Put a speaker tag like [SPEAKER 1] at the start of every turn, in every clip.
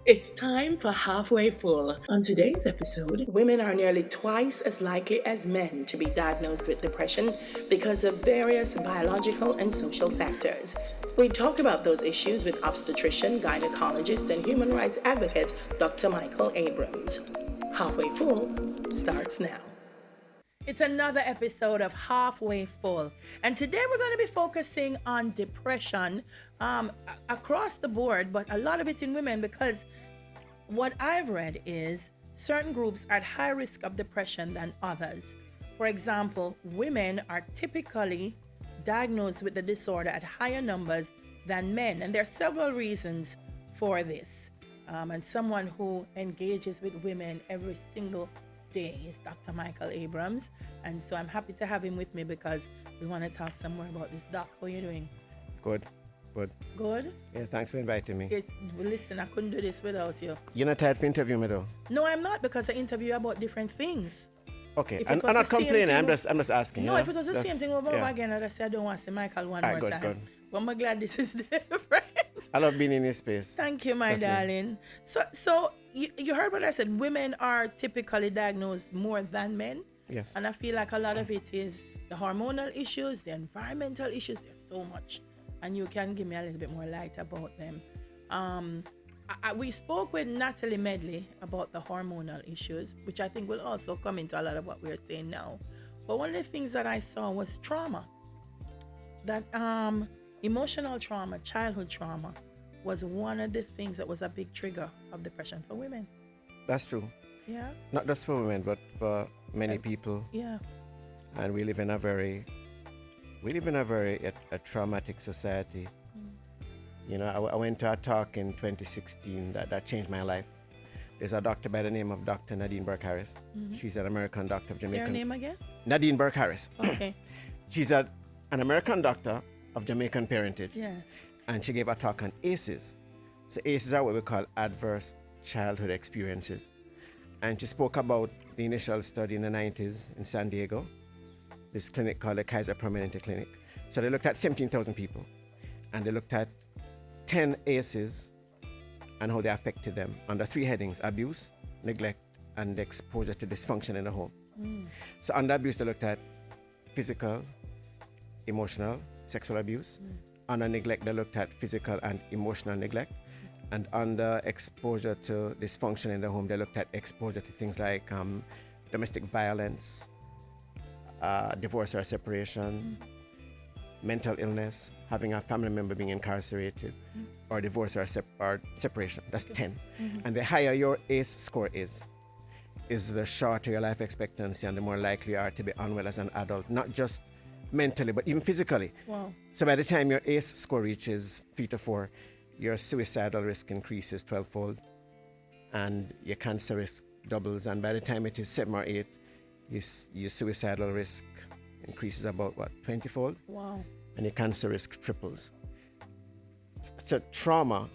[SPEAKER 1] It's time for Halfway Full. On today's episode, women are nearly twice as likely as men to be diagnosed with depression because of various biological and social factors. We talk about those issues with obstetrician, gynecologist, and human rights advocate Dr. Michael Abrams. Halfway Full starts now. It's another episode of Halfway Full. And today we're going to be focusing on depression across the board, but a lot of it in women because what I've read is certain groups are at higher risk of depression than others. For example, women are typically diagnosed with the disorder at higher numbers than men. And there are several reasons for this. And someone who engages with women every single day is Dr. Michael Abrams. And so I'm happy to have him with me because we want to talk some more about this. Doc, how are you doing?
[SPEAKER 2] Good.
[SPEAKER 1] Good?
[SPEAKER 2] Yeah, thanks for inviting me.
[SPEAKER 1] Listen, I couldn't do this without you.
[SPEAKER 2] You're not tired for interview me though?
[SPEAKER 1] No, I'm not, because I interview you about different things.
[SPEAKER 2] Okay, I'm not complaining, I'm just asking.
[SPEAKER 1] No, if it was the same thing over again, I'd say I don't want to say Michael one more time.
[SPEAKER 2] Good.
[SPEAKER 1] But I'm glad this is different.
[SPEAKER 2] I love being in your space.
[SPEAKER 1] Thank you, my darling. So you heard what I said. Women are typically diagnosed more than men.
[SPEAKER 2] Yes.
[SPEAKER 1] And I feel like a lot of it is the hormonal issues, the environmental issues. There's so much. And you can give me a little bit more light about them. We spoke with Natalie Medley about the hormonal issues, which I think will also come into a lot of what we're saying now. But one of the things that I saw was trauma. That emotional trauma, childhood trauma, was one of the things that was a big trigger of depression for women.
[SPEAKER 2] That's true.
[SPEAKER 1] Yeah.
[SPEAKER 2] Not just for women, but for many people.
[SPEAKER 1] Yeah.
[SPEAKER 2] And we live in a very traumatic society. You know, I went to a talk in 2016 that changed my life. There's a doctor by the name of Dr. Nadine Burke-Harris. Mm-hmm. She's an American doctor of Jamaican.
[SPEAKER 1] Say her name again?
[SPEAKER 2] Nadine Burke-Harris.
[SPEAKER 1] Okay.
[SPEAKER 2] She's an American doctor of Jamaican parentage.
[SPEAKER 1] Yeah.
[SPEAKER 2] And she gave a talk on ACEs. So ACEs are what we call adverse childhood experiences. And she spoke about the initial study in the 90s in San Diego, this clinic called the Kaiser Permanente Clinic. So they looked at 17,000 people, and they looked at 10 ACEs and how they affected them under 3 headings: abuse, neglect, and exposure to dysfunction in the home. So under abuse, they looked at physical, emotional, sexual abuse. Under neglect, they looked at physical and emotional neglect. And under exposure to dysfunction in the home, they looked at exposure to things like domestic violence, divorce or separation, mental illness, having a family member being incarcerated, or divorce or separation. That's 10. And the higher your ACE score is the shorter your life expectancy and the more likely you are to be unwell as an adult, not just mentally, but even physically.
[SPEAKER 1] Wow.
[SPEAKER 2] So by the time your ACE score reaches 3 to 4, your suicidal risk increases 12-fold, and your cancer risk doubles. And by the time it is 7 or 8, your suicidal risk increases about 20-fold.
[SPEAKER 1] Wow.
[SPEAKER 2] And your cancer risk triples. So trauma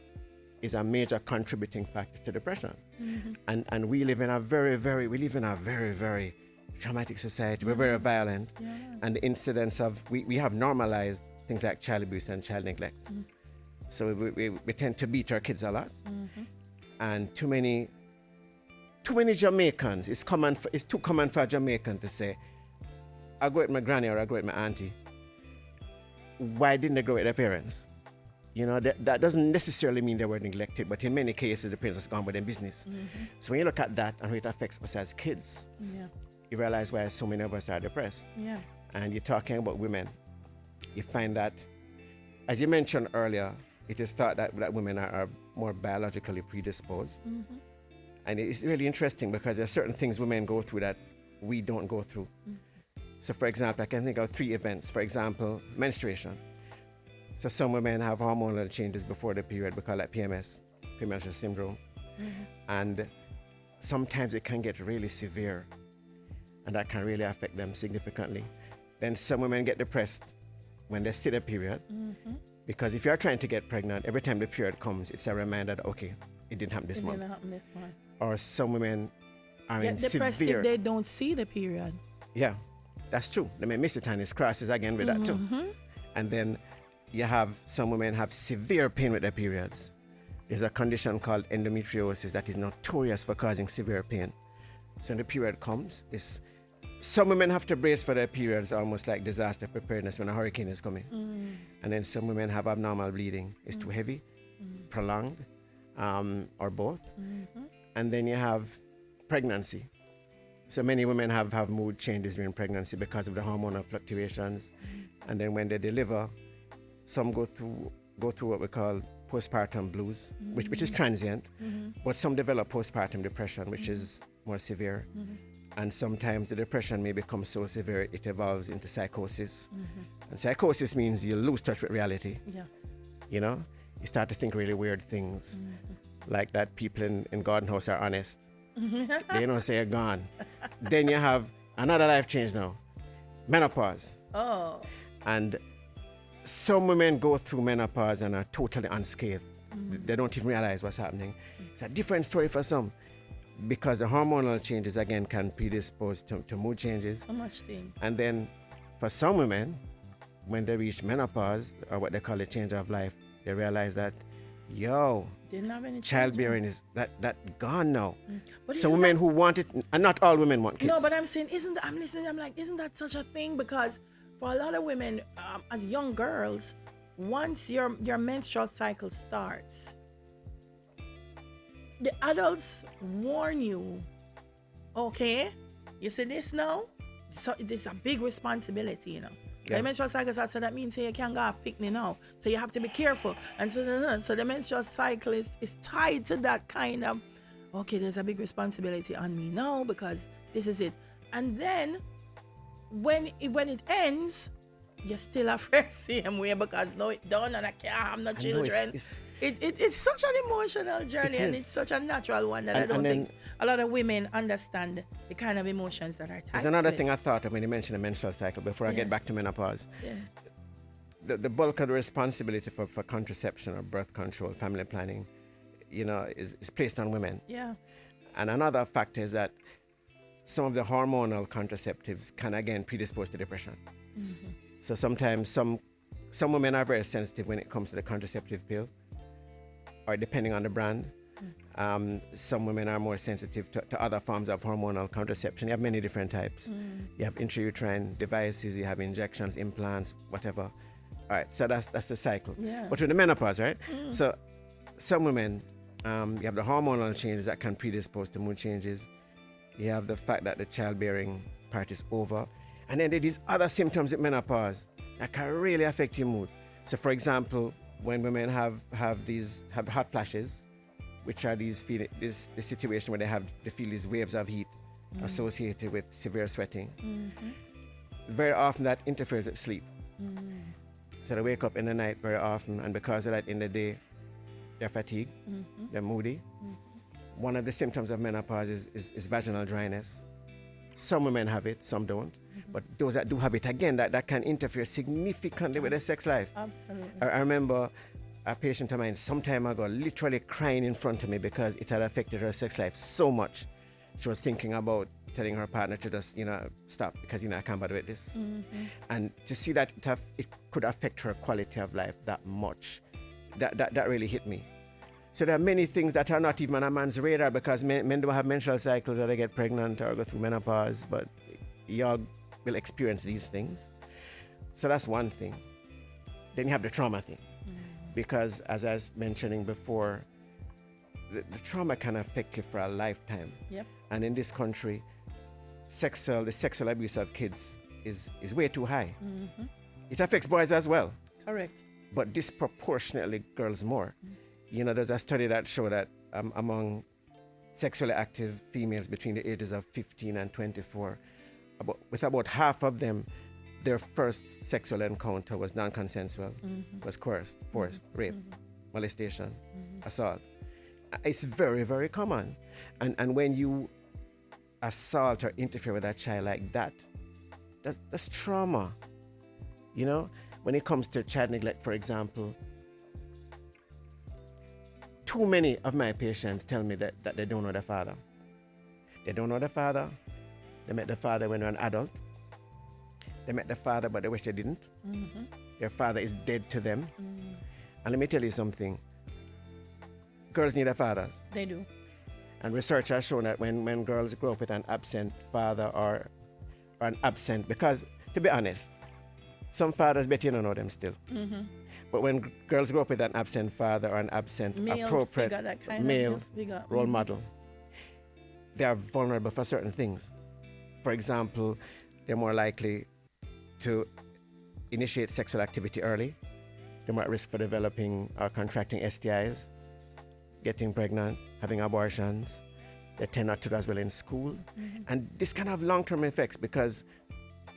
[SPEAKER 2] is a major contributing factor to depression. And we live in a very, very traumatic society. We're very violent.
[SPEAKER 1] Yeah.
[SPEAKER 2] And the incidence of, we have normalized things like child abuse and child neglect. So we tend to beat our kids a lot. And too many Jamaicans, it's too common for a Jamaican to say, I go with my granny or I go with my auntie. Why didn't they go with their parents? You know, that doesn't necessarily mean they were neglected, but in many cases, the parents have gone with their business. So when you look at that and how it affects us as kids, you realize why so many of us are depressed.
[SPEAKER 1] Yeah.
[SPEAKER 2] And you're talking about women. You find that, as you mentioned earlier, it is thought that women are more biologically predisposed. And it's really interesting because there are certain things women go through that we don't go through. So for example, I can think of 3 events. For example, menstruation. So some women have hormonal changes before the period. We call that PMS, premenstrual syndrome. And sometimes it can get really severe, and that can really affect them significantly. Then some women get depressed when they see the period, because if you're trying to get pregnant, every time the period comes, it's a reminder that, okay, it didn't happen this month. Or some women are in
[SPEAKER 1] depressed
[SPEAKER 2] severe...
[SPEAKER 1] if they don't see the period.
[SPEAKER 2] Yeah, that's true. They may miss it and it's crosses again with that too. And then you have some women have severe pain with their periods. There's a condition called endometriosis that is notorious for causing severe pain. So when the period comes, some women have to brace for their periods, almost like disaster preparedness when a hurricane is coming. And then some women have abnormal bleeding. It's too heavy, prolonged, or both. And then you have pregnancy. So many women have mood changes during pregnancy because of the hormonal fluctuations. And then when they deliver, some go through what we call postpartum blues, which is transient, but some develop postpartum depression, which is more severe. And sometimes the depression may become so severe it evolves into psychosis. And psychosis means you lose touch with reality.
[SPEAKER 3] Yeah.
[SPEAKER 2] You know, you start to think really weird things, like that people in garden house are honest. They don't say you're gone. Then you have another life change now, menopause.
[SPEAKER 3] Oh.
[SPEAKER 2] And some women go through menopause and are totally unscathed. They don't even realize what's happening. It's a different story for some, because the hormonal changes again can predispose to mood changes.
[SPEAKER 3] So much thing.
[SPEAKER 2] And then for some women, when they reach menopause, or what they call a change of life, they realize that,
[SPEAKER 3] Didn't have any
[SPEAKER 2] childbearing is that gone now.
[SPEAKER 3] But
[SPEAKER 2] So
[SPEAKER 3] isn't
[SPEAKER 2] women
[SPEAKER 3] that-
[SPEAKER 2] who want it, and not all women want kids.
[SPEAKER 3] No, but I'm saying, I'm listening, I'm like, isn't that such a thing? Because for a lot of women, as young girls, once your menstrual cycle starts, the adults warn you, okay, you see this now? So this is a big responsibility, you know.
[SPEAKER 2] Yeah.
[SPEAKER 3] The menstrual cycle starts, so that means you can't go off picnic now. So you have to be careful. And so the menstrual cycle is tied to that kind of, okay, there's a big responsibility on me now because this is it. And then when it ends, you're still afraid same way because no, it done and I can't have no children. It's such an emotional journey, and it's such a natural one that I don't think a lot of women understand the kind of emotions that are tied
[SPEAKER 2] There's another
[SPEAKER 3] to
[SPEAKER 2] thing I thought of when you mentioned the menstrual cycle before I get back to menopause.
[SPEAKER 3] Yeah.
[SPEAKER 2] The bulk of the responsibility for contraception or birth control, family planning, is placed on women.
[SPEAKER 3] Yeah.
[SPEAKER 2] And another factor is that some of the hormonal contraceptives can again predispose to depression. So sometimes some women are very sensitive when it comes to the contraceptive pill, or depending on the brand. Some women are more sensitive to other forms of hormonal contraception. You have many different types. You have intrauterine devices, you have injections, implants, whatever. All right, so that's the cycle.
[SPEAKER 3] Yeah.
[SPEAKER 2] But with the menopause, right? So some women, you have the hormonal changes that can predispose to mood changes. You have the fact that the childbearing part is over. And then there are these other symptoms with menopause that can really affect your mood. So for example, when women have hot flashes, which are this situation where they feel these waves of heat associated with severe sweating. Very often that interferes with sleep. So they wake up in the night very often, and because of that in the day, they're fatigued, they're moody. One of the symptoms of menopause is vaginal dryness. Some women have it, some don't. But those that do have it, again, that can interfere significantly with their sex life.
[SPEAKER 3] Absolutely.
[SPEAKER 2] I remember a patient of mine some time ago literally crying in front of me because it had affected her sex life so much. She was thinking about telling her partner to just, stop because, I can't bother with this. And to see that it could affect her quality of life that much, that really hit me. So there are many things that are not even on a man's radar because men don't have menstrual cycles or they get pregnant or go through menopause, but y'all will experience these things. So that's one thing. Then you have the trauma thing. Because as I was mentioning before, the trauma can affect you for a lifetime.
[SPEAKER 3] Yep.
[SPEAKER 2] And in this country, the sexual abuse of kids is way too high. It affects boys as well,
[SPEAKER 3] Correct.
[SPEAKER 2] but disproportionately girls more. There's a study that showed that among sexually active females between the ages of 15 and 24, about half of them, their first sexual encounter was non-consensual, was coerced, forced, rape, molestation, assault. It's very, very common. And when you assault or interfere with that child like that's trauma. When it comes to child neglect, for example, too many of my patients tell me that they don't know their father. They don't know their father. They met their father when they're an adult. They met their father, but they wish they didn't. Their father is dead to them. And let me tell you something. girls need their fathers.
[SPEAKER 3] They do.
[SPEAKER 2] And research has shown that when girls grow up with an absent father or an absent, because to be honest, some fathers bet you don't know them still.
[SPEAKER 3] Mm-hmm.
[SPEAKER 2] But when girls grow up with an absent father or an absent
[SPEAKER 3] Male
[SPEAKER 2] appropriate
[SPEAKER 3] figure, that kind
[SPEAKER 2] male
[SPEAKER 3] of figure.
[SPEAKER 2] role model, they are vulnerable for certain things. For example, they're more likely to initiate sexual activity early. They're more at risk for developing or contracting STIs, getting pregnant, having abortions. They tend not to do as well in school.
[SPEAKER 3] Mm-hmm.
[SPEAKER 2] And this can have long-term effects because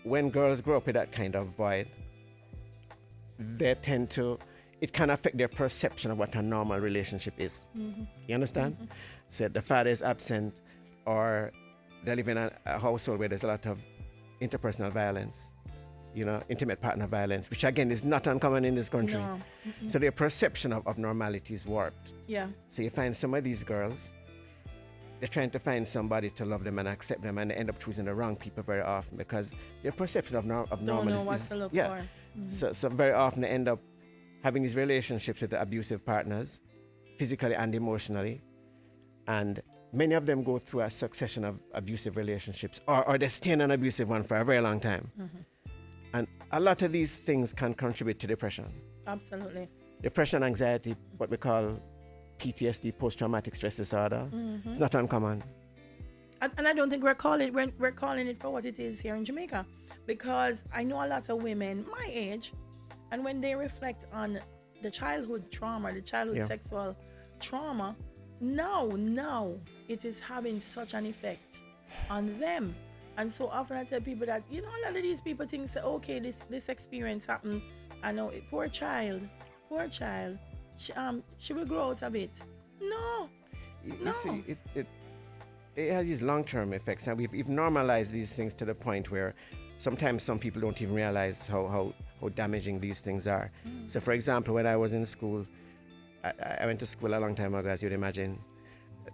[SPEAKER 2] when girls grow up with that kind of void, they tend to, it can affect their perception of what a normal relationship is.
[SPEAKER 3] Mm-hmm.
[SPEAKER 2] You understand?
[SPEAKER 3] Mm-hmm.
[SPEAKER 2] So the father is absent, or they live in a household where there's a lot of interpersonal violence, intimate partner violence, which again is not uncommon in this country.
[SPEAKER 3] No.
[SPEAKER 2] So their perception of normality is warped.
[SPEAKER 3] Yeah.
[SPEAKER 2] So you find some of these girls, they're trying to find somebody to love them and accept them, and they end up choosing the wrong people very often because their perception of normal
[SPEAKER 3] Don't know what to look for. Mm-hmm.
[SPEAKER 2] So very often they end up having these relationships with the abusive partners, physically and emotionally, and many of them go through a succession of abusive relationships, or they stay in an abusive one for a very long time.
[SPEAKER 3] Mm-hmm.
[SPEAKER 2] And a lot of these things can contribute to depression.
[SPEAKER 3] Absolutely.
[SPEAKER 2] Depression, anxiety, what we call PTSD, post-traumatic stress disorder.
[SPEAKER 3] Mm-hmm.
[SPEAKER 2] It's not uncommon.
[SPEAKER 3] And I don't think we're calling it for what it is here in Jamaica, because I know a lot of women my age, and when they reflect on the childhood trauma, the childhood sexual trauma, now it is having such an effect on them. And so often I tell people that, a lot of these people think, say, okay, this experience happened, I know it, poor child, she will grow out of it. No.
[SPEAKER 2] You see, it has these long-term effects, and we've normalized these things to the point where sometimes some people don't even realize how damaging these things are. So for example, when I was in school, I went to school a long time ago, as you'd imagine.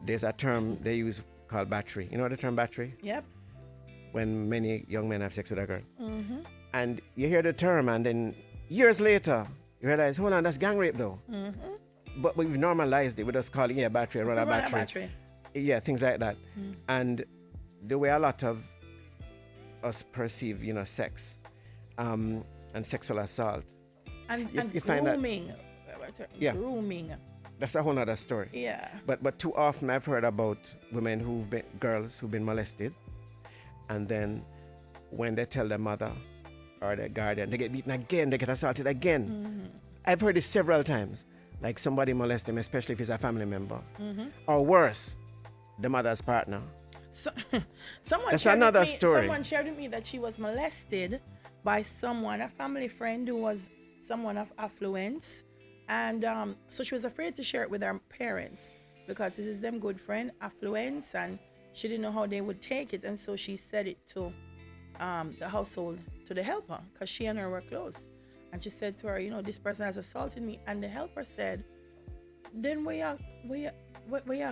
[SPEAKER 2] There's a term they use called battery. You know the term battery?
[SPEAKER 3] Yep.
[SPEAKER 2] When many young men have sex with a girl.
[SPEAKER 3] Mm-hmm.
[SPEAKER 2] And you hear the term, and then years later, you realize, hold on, that's gang rape though.
[SPEAKER 3] Mm-hmm.
[SPEAKER 2] But we've normalized it. We're just calling it a battery, run a battery. Yeah, things like that. And the way a lot of us perceive, sex and sexual assault.
[SPEAKER 3] And
[SPEAKER 2] grooming.
[SPEAKER 3] Grooming.
[SPEAKER 2] That's a whole other story.
[SPEAKER 3] Yeah.
[SPEAKER 2] But too often I've heard about girls who've been molested, and then when they tell their mother or their guardian, they get beaten again, they get assaulted again.
[SPEAKER 3] Mm-hmm.
[SPEAKER 2] I've heard this several times. Like somebody molest them, especially if it's a family member.
[SPEAKER 3] Mm-hmm.
[SPEAKER 2] Or worse, the mother's partner.
[SPEAKER 3] Someone shared with me that she was molested by someone, a family friend who was someone of affluence. And so she was afraid to share it with her parents because this is them good friend, affluence, and she didn't know how they would take it. And so she said it to the household, to the helper, because she and her were close. And she said to her, this person has assaulted me. And the helper said, then we are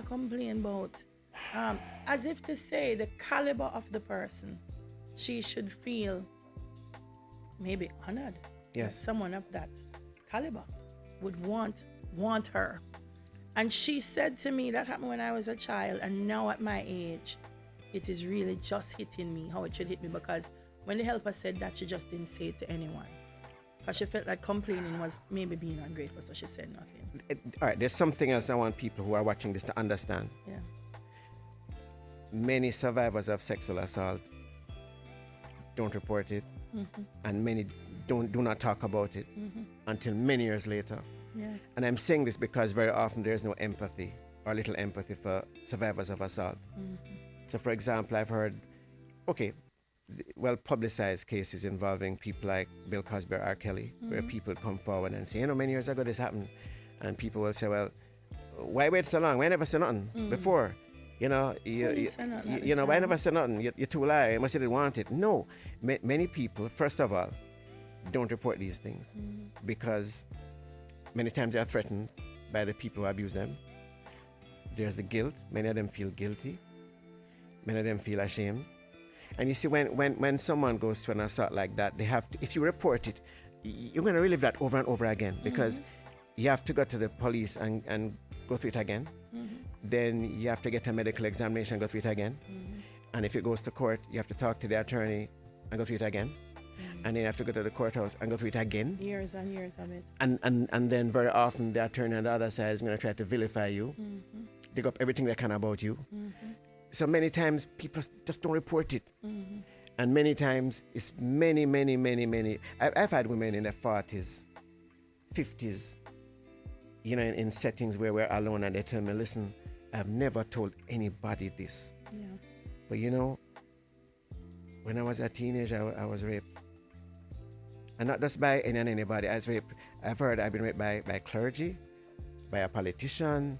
[SPEAKER 3] complaining about, as if to say the caliber of the person, she should feel maybe honored.
[SPEAKER 2] Yes.
[SPEAKER 3] That someone of that caliber would want her. And she said to me, that happened when I was a child, and now at my age, it is really just hitting me how it should hit me, because when the helper said that, she just didn't say it to anyone. Because she felt like complaining was maybe being ungrateful, so she said nothing.
[SPEAKER 2] All right, there's something else I want people who are watching this to understand.
[SPEAKER 3] Yeah.
[SPEAKER 2] Many survivors of sexual assault don't report it, and many do not talk about it until many years later.
[SPEAKER 3] Yeah.
[SPEAKER 2] And I'm saying this because very often there's no empathy or little empathy for survivors of assault. So for example, I've heard, well-publicized cases involving people like Bill Cosby or R. Kelly, where people come forward and say, many years ago this happened. And people will say, well, why wait so long? Why never say nothing before? Why never say nothing? You're too liar. You must have didn't want it. No. Many people, first of all, don't report these things because many times they are threatened by the people who abuse them. There's the guilt. Many of them feel guilty. Many of them feel ashamed. And you see, when someone goes to an assault like that, they have to, if you report it, you're going to relive that over and over again because you have to go to the police and go through it again.
[SPEAKER 3] Mm-hmm.
[SPEAKER 2] Then you have to get a medical examination, go through it again.
[SPEAKER 3] Mm-hmm.
[SPEAKER 2] And if it goes to court, you have to talk to the attorney and go through it again.
[SPEAKER 3] Mm-hmm.
[SPEAKER 2] And then you have to go to the courthouse and go through it again.
[SPEAKER 3] Years and years of it.
[SPEAKER 2] And then very often the attorney on the other side is going to try to vilify you,
[SPEAKER 3] Mm-hmm.
[SPEAKER 2] dig up everything they can about you.
[SPEAKER 3] Mm-hmm.
[SPEAKER 2] So many times people just don't report it.
[SPEAKER 3] Mm-hmm.
[SPEAKER 2] And many times it's many. I've had women in their 40s, 50s, in settings where we're alone, and they tell me, listen, I've never told anybody this.
[SPEAKER 3] Yeah.
[SPEAKER 2] But when I was a teenager, I was raped. And not just by anybody. I was raped. I've been raped by clergy, by a politician,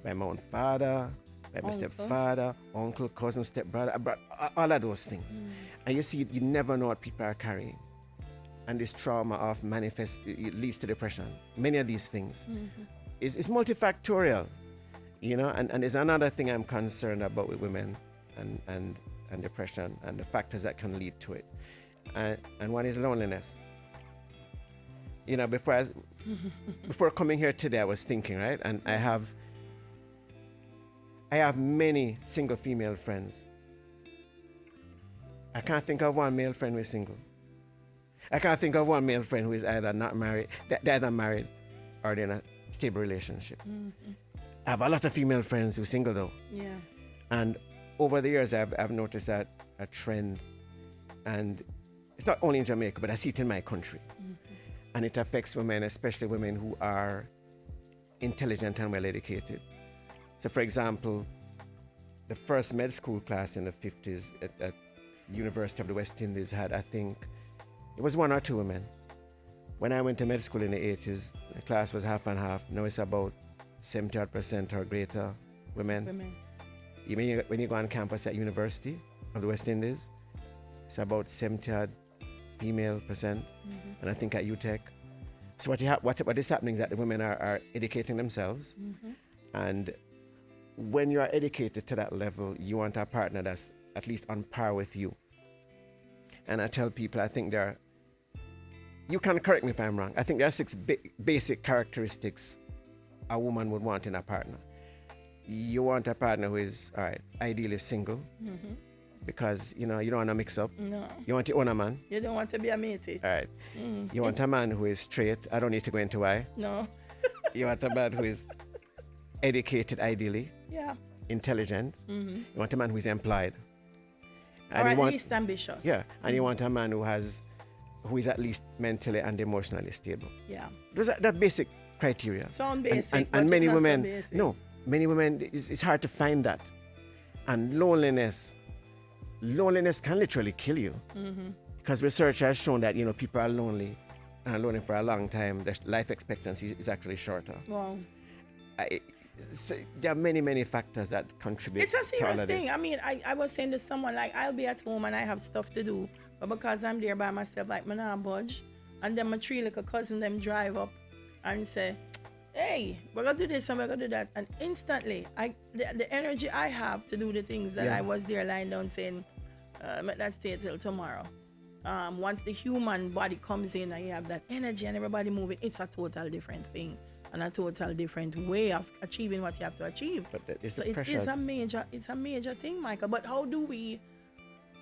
[SPEAKER 2] by my own father, by my stepfather, uncle, cousin, stepbrother, all of those things.
[SPEAKER 3] Mm.
[SPEAKER 2] And you see, you never know what people are carrying. And this trauma often manifests, it leads to depression. Many of these things.
[SPEAKER 3] Mm-hmm.
[SPEAKER 2] It's multifactorial, and there's another thing I'm concerned about with women and depression and the factors that can lead to it. And one is loneliness. Before coming here today, I was thinking, right? And I have many single female friends. I can't think of one male friend who is single. I can't think of one male friend who is either not married, they're either married or they're in a stable relationship.
[SPEAKER 3] Mm-hmm.
[SPEAKER 2] I have a lot of female friends who are single though.
[SPEAKER 3] Yeah.
[SPEAKER 2] And over the years, I've noticed that a trend, and it's not only in Jamaica, but I see it in my country.
[SPEAKER 3] Mm-hmm.
[SPEAKER 2] And it affects women, especially women who are intelligent and well educated. So for example, the first med school class in the 50s at University of the West Indies had, I think, it was 1 or 2 women. When I went to med school in the 80s, the class was half and half. Now it's about 70% or greater women. When you go on campus at University of the West Indies, it's about 70% female percent. Mm-hmm. And I think at UTech. So what is happening is that the women are educating themselves.
[SPEAKER 3] Mm-hmm.
[SPEAKER 2] And when you are educated to that level, you want a partner that's at least on par with you. And I tell people, I think you can correct me if I'm wrong, I think there are 6 basic characteristics a woman would want in a partner. You want a partner who is, all right, ideally single,
[SPEAKER 3] Mm-hmm.
[SPEAKER 2] because, you don't want to mix up.
[SPEAKER 3] No.
[SPEAKER 2] You want your own man.
[SPEAKER 3] You don't want to be a matey.
[SPEAKER 2] All right.
[SPEAKER 3] Mm.
[SPEAKER 2] You want a man who is straight. I don't need to go into why.
[SPEAKER 3] No.
[SPEAKER 2] You want a man who is educated, ideally,
[SPEAKER 3] Yeah.
[SPEAKER 2] intelligent.
[SPEAKER 3] Mm-hmm.
[SPEAKER 2] You want a man who is employed.
[SPEAKER 3] Or
[SPEAKER 2] And
[SPEAKER 3] at
[SPEAKER 2] you want,
[SPEAKER 3] least ambitious.
[SPEAKER 2] yeah, and you want a man who is at least mentally and emotionally stable.
[SPEAKER 3] Yeah.
[SPEAKER 2] Those are that basic criteria.
[SPEAKER 3] Sound basic.
[SPEAKER 2] And
[SPEAKER 3] but
[SPEAKER 2] many
[SPEAKER 3] it's not so
[SPEAKER 2] women,
[SPEAKER 3] basic.
[SPEAKER 2] no, many women, it's hard to find that. And loneliness can literally kill you.
[SPEAKER 3] Mm-hmm.
[SPEAKER 2] Because research has shown that, people are lonely and are lonely for a long time. Their life expectancy is actually shorter.
[SPEAKER 3] Wow.
[SPEAKER 2] There are many factors that contribute
[SPEAKER 3] It's a
[SPEAKER 2] to all
[SPEAKER 3] serious
[SPEAKER 2] of
[SPEAKER 3] thing.
[SPEAKER 2] this.
[SPEAKER 3] I mean, I was saying to someone, like, I'll be at home and I have stuff to do, but because I'm there by myself, like, I'm not budge. And then my 3 little cousin, them drive up and say, hey, we're going to do this and we're going to do that. And instantly, the energy I have to do the things that I was there lying down saying, make that stay till tomorrow. Once the human body comes in and you have that energy and everybody moving, it's a total different thing. And a total different way of achieving what you have to achieve.
[SPEAKER 2] But it's
[SPEAKER 3] So
[SPEAKER 2] the
[SPEAKER 3] it
[SPEAKER 2] pressures.
[SPEAKER 3] is a major thing, Michael. But how do we?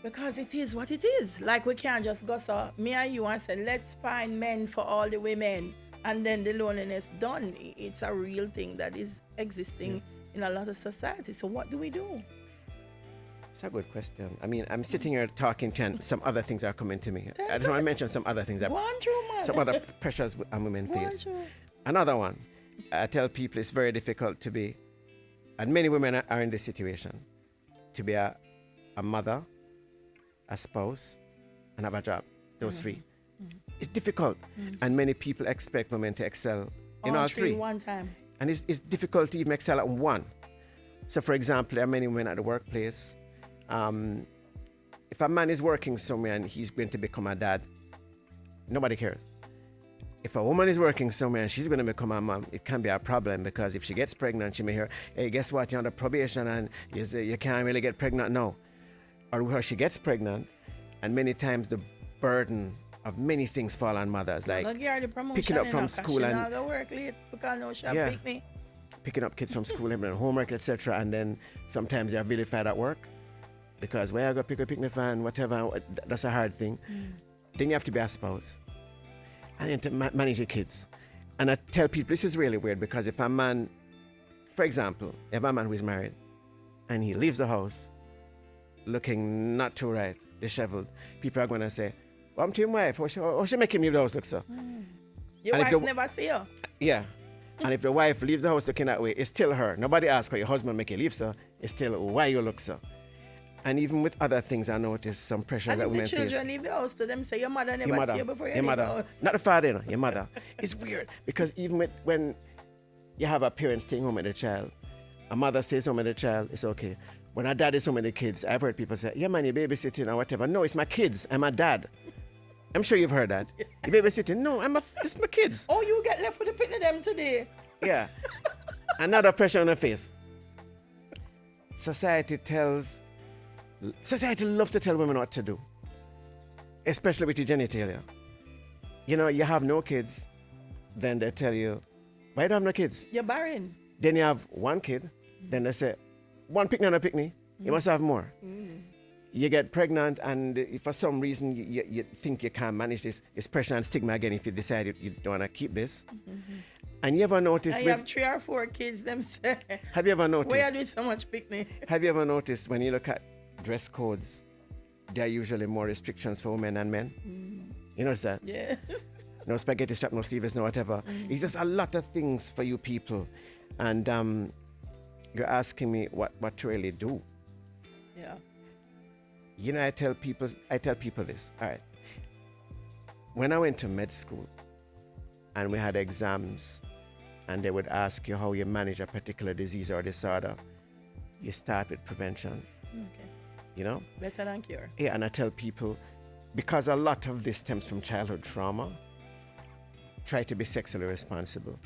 [SPEAKER 3] Because it is what it is. Like, we can't just go so me and you and say, let's find men for all the women, and then the loneliness done. It's a real thing that is existing in a lot of society. So what do we do?
[SPEAKER 2] It's a good question. I mean, I'm sitting here talking to you and some other things are coming to me. I just want to mention some other things that
[SPEAKER 3] Go on through, man.
[SPEAKER 2] some other pressures women
[SPEAKER 3] Go on
[SPEAKER 2] face.
[SPEAKER 3] through.
[SPEAKER 2] Another one, I tell people it's very difficult to be, and many women are in this situation, to be a mother, a spouse, and have a job. Those 3. It's difficult, and many people expect women to excel in all 3.
[SPEAKER 3] One time.
[SPEAKER 2] And it's difficult to even excel at one. So for example, there are many women at the workplace. If a man is working somewhere and he's going to become a dad, nobody cares. If a woman is working somewhere and she's going to become a mom, it can be a problem, because if she gets pregnant, she may hear, hey, guess what, you're under probation and you can't really get pregnant now. Or she gets pregnant, and many times the burden of many things fall on mothers, like picking up from school and
[SPEAKER 3] go work late because no she
[SPEAKER 2] Yeah.
[SPEAKER 3] pick me.
[SPEAKER 2] picking up kids from school and homework, etc. And then sometimes they're vilified at work because where I go pick a picnic fan, whatever, that's a hard thing. Then you have to be a spouse and then to manage your kids. And I tell people this is really weird because if a man, for example, if a man who is married and he leaves the house looking not too right, disheveled, people are going to say, well, I'm to your wife, or she make him leave the house look so.
[SPEAKER 3] Your
[SPEAKER 2] And
[SPEAKER 3] wife never see you.
[SPEAKER 2] Yeah. And if the wife leaves the house looking that way, it's still her. Nobody asks why your husband make you leave so. It's still why you look so. And even with other things, I notice some pressure
[SPEAKER 3] And
[SPEAKER 2] that
[SPEAKER 3] if the
[SPEAKER 2] women face.
[SPEAKER 3] children leave the house, to them say your mother never see you before you
[SPEAKER 2] your
[SPEAKER 3] leave
[SPEAKER 2] mother.
[SPEAKER 3] the house.
[SPEAKER 2] Not the father, you know, your mother. It's weird because even when you have a parent staying home with the child, a mother stays home with the child, it's okay. When a dad is home with the kids, I've heard people say, yeah man, you're babysitting or whatever. No, it's my kids. I'm a dad. I'm sure you've heard that. You're babysitting. No, it's my kids.
[SPEAKER 3] Oh, you get left with the picnic them today.
[SPEAKER 2] Yeah. Another pressure on the face. Society loves to tell women what to do, especially with your genitalia. You know, you have no kids, then they tell you, why don't you have no kids?
[SPEAKER 3] You're barren.
[SPEAKER 2] Then you have one kid, then they say, one picnic and a picnic, you must have more. You get pregnant and if for some reason you think you can't manage this, it's pressure and stigma again if you decide you don't want to keep this. And you ever noticed...
[SPEAKER 3] You have 3 or 4 kids, them say.
[SPEAKER 2] Have you ever noticed...
[SPEAKER 3] Why are you doing so much picnic?
[SPEAKER 2] Have you ever noticed when you look at dress codes, there are usually more restrictions for women than men? You notice that?
[SPEAKER 3] Yeah.
[SPEAKER 2] No spaghetti strap, no sleeves, no whatever. It's just a lot of things for you people. And you're asking me what to really do.
[SPEAKER 3] Yeah.
[SPEAKER 2] You know, I tell people this. All right. When I went to med school and we had exams and they would ask you how you manage a particular disease or disorder, you start with prevention.
[SPEAKER 3] Okay.
[SPEAKER 2] You know?
[SPEAKER 3] Better than cure.
[SPEAKER 2] Yeah, and I tell people, because a lot of this stems from childhood trauma, try to be sexually responsible.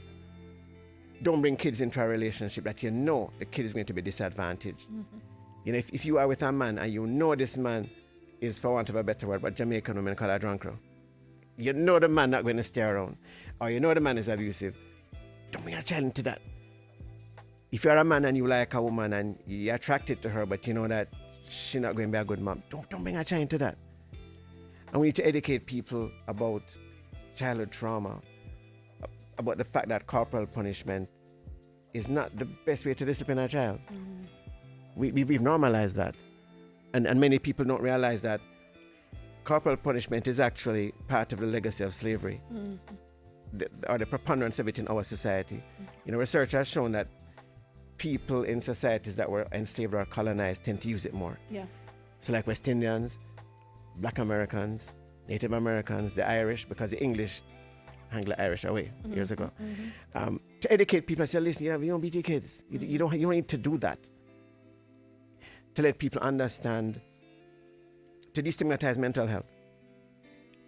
[SPEAKER 2] Don't bring kids into a relationship that you know the kid is going to be disadvantaged. You know, if you are with a man and you know this man is, for want of a better word, what Jamaican women call a drunkard, you know the man not going to stay around, or you know the man is abusive, don't bring a child into that. If you're a man and you like a woman and you're attracted to her, but you know that she's not going to be a good mom, don't bring a child into that. And we need to educate people about childhood trauma, about the fact that corporal punishment is not the best way to discipline a child. We've normalized that. And many people don't realize that corporal punishment is actually part of the legacy of slavery, or the preponderance of it in our society. You know, research has shown that people in societies that were enslaved or colonized tend to use it more.
[SPEAKER 3] Yeah.
[SPEAKER 2] So like West Indians, Black Americans, Native Americans, the Irish, because the English hang the Irish away years ago. To educate people and say, listen, you don't beat your kids. You don't need to do that. To let people understand, to destigmatize mental health,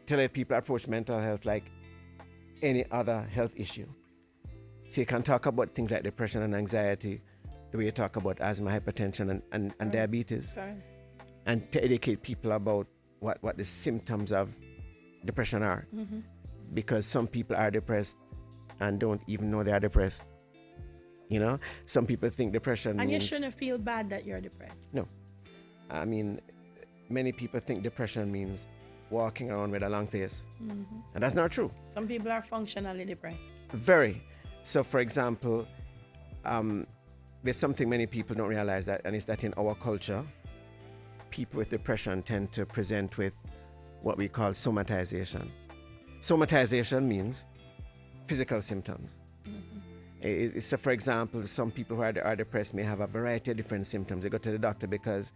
[SPEAKER 2] to let people approach mental health like any other health issue. So you can talk about things like depression and anxiety, the way you talk about asthma, hypertension, and diabetes.
[SPEAKER 3] Sorry.
[SPEAKER 2] And to educate people about what the symptoms of depression are. Because some people are depressed and don't even know they are depressed. You know, some people think depression
[SPEAKER 3] And
[SPEAKER 2] means...
[SPEAKER 3] you shouldn't feel bad that you're depressed.
[SPEAKER 2] No. I mean, many people think depression means walking around with a long face. And that's not true.
[SPEAKER 3] Some people are functionally depressed.
[SPEAKER 2] Very. So, for example, there's something many people don't realize that, and it's that in our culture, people with depression tend to present with what we call somatization. Somatization means physical symptoms. So, for example, some people who are depressed may have a variety of different symptoms. They go to the doctor because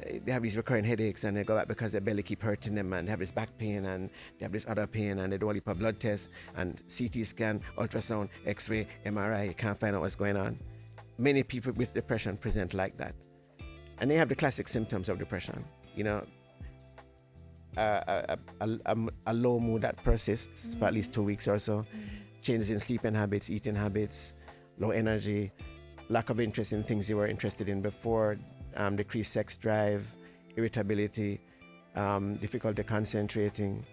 [SPEAKER 2] they have these recurring headaches, and they go back because their belly keep hurting them, and they have this back pain, and they have this other pain, and they do a heap of blood tests, and CT scan, ultrasound, X-ray, MRI. You can't find out what's going on. Many people with depression present like that. And they have the classic symptoms of depression. You know, a low mood that persists for at least 2 weeks or so, changes in sleeping habits, eating habits, low energy, lack of interest in things you were interested in before, decreased sex drive, irritability, difficulty concentrating,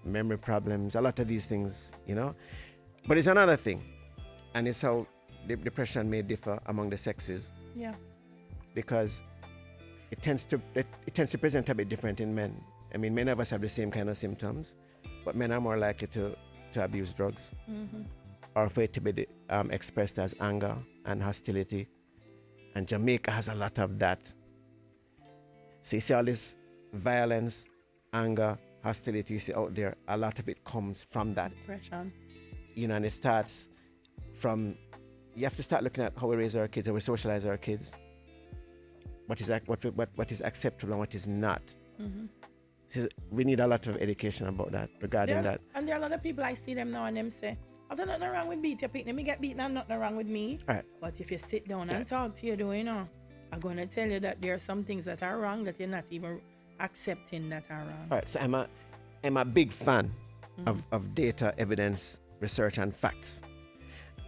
[SPEAKER 2] memory problems, a lot of these things, you know. But it's another thing, and it's how depression may differ among the sexes
[SPEAKER 3] Yeah.
[SPEAKER 2] because it tends to present a bit different in men. I mean, many of us have the same kind of symptoms, but men are more likely to abuse drugs or for it to be expressed as anger and hostility. And Jamaica has a lot of that. So you see all this violence, anger, hostility you see out there, a lot of it comes from that.
[SPEAKER 3] Depression.
[SPEAKER 2] You know, and it starts from, you have to start looking at how we raise our kids, how we socialize our kids, what is acceptable and what is not. So we need a lot of education about that, regarding that.
[SPEAKER 3] And there are a lot of people I see them now and them say, "I've done nothing wrong with beat your picnic. Me get beaten and nothing wrong with me."
[SPEAKER 2] Right.
[SPEAKER 3] But if you sit down and talk to you, you know, I'm going to tell you that there are some things that are wrong that you're not even accepting that are wrong.
[SPEAKER 2] All right, so I'm a big fan of data, evidence, research, and facts.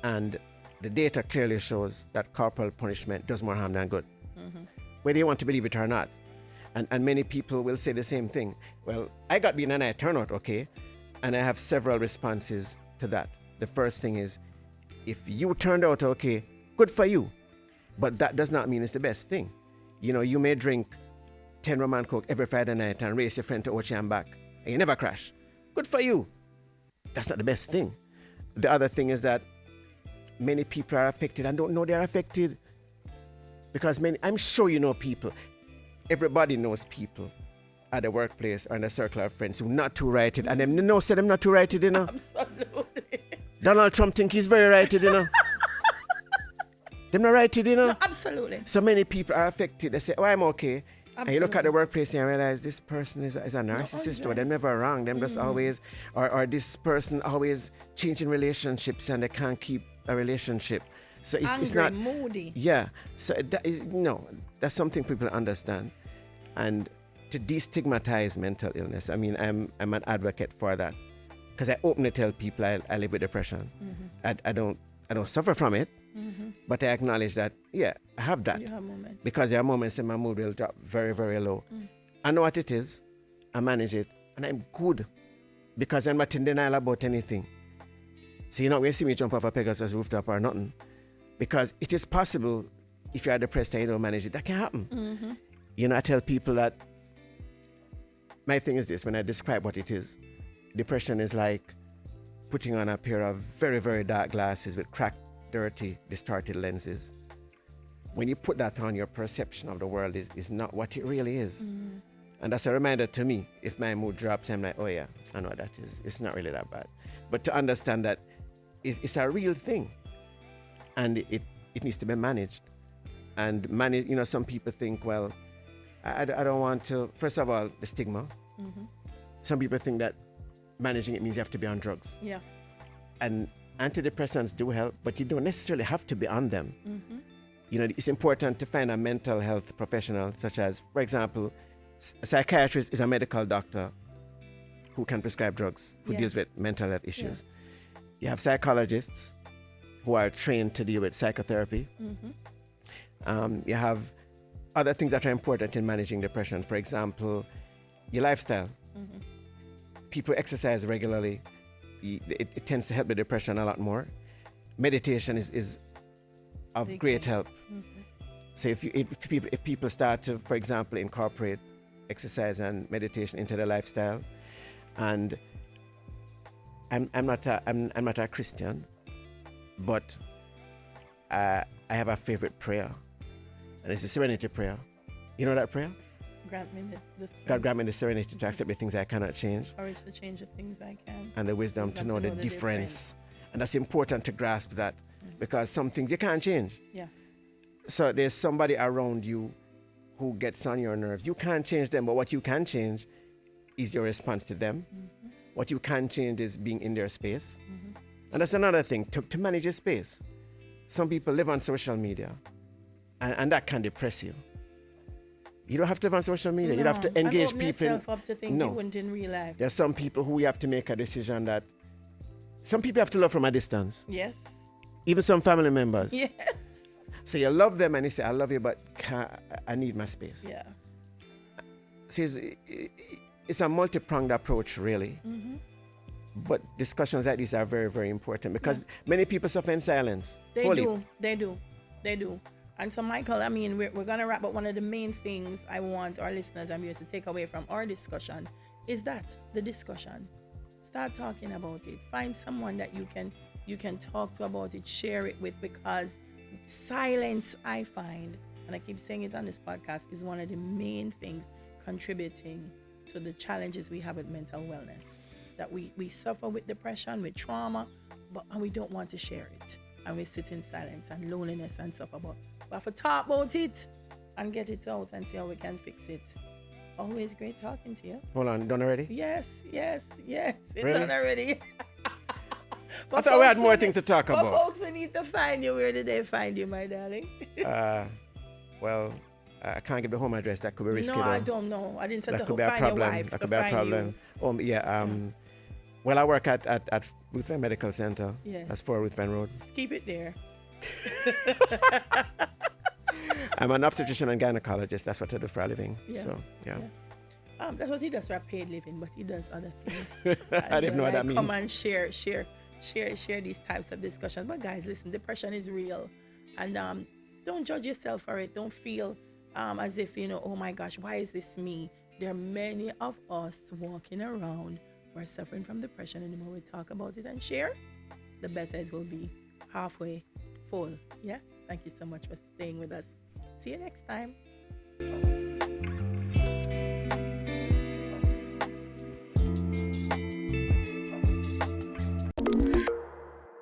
[SPEAKER 2] And the data clearly shows that corporal punishment does more harm than good. Whether you want to believe it or not. And many people will say the same thing. Well, I got beaten and I turned out okay. And I have several responses to that. The first thing is, if you turned out okay, good for you. But that does not mean it's the best thing. You know, you may drink 10 rum and coke every Friday night and race your friend to Ochi and back, and you never crash. Good for you. That's not the best thing. The other thing is that many people are affected and don't know they're affected. Because I'm sure you know people. Everybody knows people at the workplace or in a circle of friends who not too righted, and them no say them not too righted, you know.
[SPEAKER 3] Absolutely.
[SPEAKER 2] Donald Trump think he's very righted, you know. Them not righted, you know.
[SPEAKER 3] No, absolutely.
[SPEAKER 2] So many people are affected. They say, "Oh, I'm okay."
[SPEAKER 3] Absolutely.
[SPEAKER 2] And you look at the workplace and realize this person is a narcissist, or they're never wrong. Them just always, or this person always changing relationships and they can't keep a relationship. So it's not
[SPEAKER 3] moody.
[SPEAKER 2] Yeah. So that's something people understand. And to destigmatize mental illness, I mean, I'm an advocate for that, because I openly tell people I live with depression. I don't suffer from it, but I acknowledge that I have that.
[SPEAKER 3] You have moments.
[SPEAKER 2] Because there are moments when my mood will drop very, very low. I know what it is, I manage it, and I'm good because I'm not in denial about anything. So you're not going to see me jump off a Pegasus rooftop or nothing, because it is possible if you are depressed and you don't manage it, that can happen. You know, I tell people that my thing is this, when I describe what it is, depression is like putting on a pair of very, very dark glasses with cracked, dirty, distorted lenses. When you put that on, your perception of the world is not what it really is. And that's a reminder to me. If my mood drops, I'm like, oh yeah, I know what that is. It's not really that bad. But to understand that it's a real thing, and it needs to be managed. And some people think, well, I don't want to, first of all, the stigma. Some people think that managing it means you have to be on drugs.
[SPEAKER 3] Yeah.
[SPEAKER 2] And antidepressants do help, but you don't necessarily have to be on them. You know, it's important to find a mental health professional, such as, for example, a psychiatrist is a medical doctor who can prescribe drugs, who deals with mental health issues. You have psychologists who are trained to deal with psychotherapy. You have other things that are important in managing depression. For example, your lifestyle. People exercise regularly. It tends to help the depression a lot more. Meditation is of great help. So if people start to, for example, incorporate exercise and meditation into their lifestyle, and I'm not a Christian, but I have a favorite prayer, and it's the Serenity Prayer. You know that prayer?
[SPEAKER 3] Grant me the
[SPEAKER 2] God grant me the serenity to accept the things I cannot change,
[SPEAKER 3] courage to change the things I can,
[SPEAKER 2] and the wisdom to know the difference. And that's important to grasp that, because some things you can't change.
[SPEAKER 3] Yeah.
[SPEAKER 2] So there's somebody around you who gets on your nerves. You can't change them, but what you can change is your response to them. What you can change is being in their space. And that's another thing, to manage your space. Some people live on social media, and that can depress you. You don't have to live on social media. You don't have to engage people.
[SPEAKER 3] Up to things you wouldn't in real life.
[SPEAKER 2] There's some people who we have to make a decision that some people have to love from a distance.
[SPEAKER 3] Yes.
[SPEAKER 2] Even some family members.
[SPEAKER 3] Yes.
[SPEAKER 2] So you love them and you say, I love you, but I need my space.
[SPEAKER 3] Yeah.
[SPEAKER 2] See, it's a multi-pronged approach, really. But discussions like these are very, very important because many people suffer in silence.
[SPEAKER 3] They
[SPEAKER 2] Fully.
[SPEAKER 3] do. And so, Michael, I mean, we're going to wrap up. One of the main things I want our listeners and viewers to take away from our discussion is that the discussion. Start talking about it. Find someone that you can talk to about it, share it with, because silence, I find, and I keep saying it on this podcast, is one of the main things contributing to the challenges we have with mental wellness. That we suffer with depression, with trauma, and we don't want to share it. And we sit in silence and loneliness and suffer. But we have to talk about it and get it out and see how we can fix it. Always great talking to you.
[SPEAKER 2] Hold on, done already?
[SPEAKER 3] Yes. It's
[SPEAKER 2] Really?
[SPEAKER 3] done already.
[SPEAKER 2] I thought we had more things to talk about.
[SPEAKER 3] But folks who need to find you, where did they find you, my darling?
[SPEAKER 2] Well, I can't give the home address. That could be risky.
[SPEAKER 3] No, I don't know. I didn't say
[SPEAKER 2] that
[SPEAKER 3] to
[SPEAKER 2] could be a
[SPEAKER 3] find your
[SPEAKER 2] problem.
[SPEAKER 3] wife.
[SPEAKER 2] That
[SPEAKER 3] to
[SPEAKER 2] could be a
[SPEAKER 3] find
[SPEAKER 2] problem.
[SPEAKER 3] you.
[SPEAKER 2] Well, I work at Ruthven Medical Center.
[SPEAKER 3] Yes.
[SPEAKER 2] That's 4 Ruthven Road.
[SPEAKER 3] Just keep it there.
[SPEAKER 2] I'm an obstetrician and gynaecologist. That's what I do for a living.
[SPEAKER 3] Yeah.
[SPEAKER 2] So, yeah.
[SPEAKER 3] That's what he does for a paid living, but he does other things.
[SPEAKER 2] I didn't know what that means.
[SPEAKER 3] Come and share these types of discussions. But guys, listen, depression is real, and don't judge yourself for it. Don't feel as if, oh my gosh, why is this me? There are many of us walking around who are suffering from depression, and the more we talk about it and share, the better it will be. Halfway full. Yeah. Thank you so much for staying with us. See you next time.